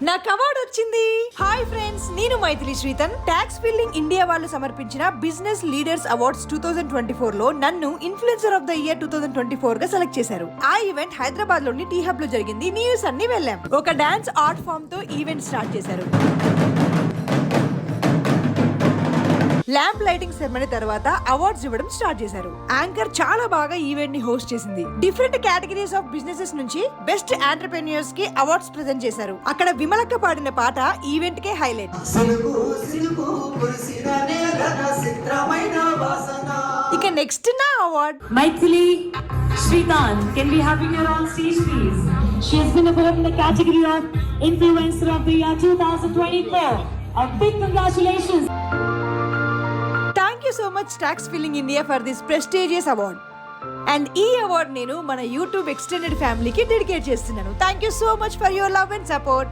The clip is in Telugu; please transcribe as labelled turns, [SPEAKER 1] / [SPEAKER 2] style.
[SPEAKER 1] నాకు అవార్డు వచ్చింది. హాయ్ ఫ్రెండ్స్, నేను Maithili Srithan. Tax filing India వాళ్ళు సమర్పించిన బిజినెస్ లీడర్స్ అవార్డ్స్ 2024 లో నన్ను ఇన్ఫ్లుయెన్సర్ ఆఫ్ ద ఇయర్ 2024 గా సెలెక్ట్ చేశారు. ఆ ఈవెంట్ హైదరాబాద్ లోని టీ హబ్ లో జరిగింది. న్యూస్ అన్ని వెళ్ళాం. ఒక డాన్స్ ఆర్ట్ ఫామ్ తో ఈవెంట్ స్టార్ట్ చేశారు. ల్యాంప్ లైటింగ్ సెరమనీ తర్వాత అవార్డ్స్ ఇవ్వడం స్టార్ట్ చేశారు. యాంకర్ చాలా బాగా ఈవెంట్ ని హోస్ట్ చేసింది. డిఫరెంట్ కేటగిరీస్ ఆఫ్ బిజినెసెస్ నుంచి బెస్ట్ ఎంటర్‌ప్రెన్యూర్స్ కి అవార్డ్స్ ప్రెజెంట్ చేశారు. అక్కడ విమలక్క పాడిన పాట ఈవెంట్ కే హైలైట్. ఇక నెక్స్ట్ నా award
[SPEAKER 2] Maithili Sritan, can we have her on stage please? She has been awarded in the category of Influencer of the Year 2024. A big congratulations.
[SPEAKER 1] Thank you so much tax filing India for this prestigious award. And ఈ అవార్డ్ నేను మన యూట్యూబ్ ఎక్స్టెండెడ్ ఫ్యామిలీకి డెడికేట్ చేస్తున్నాను. Thank you so much for your love and support.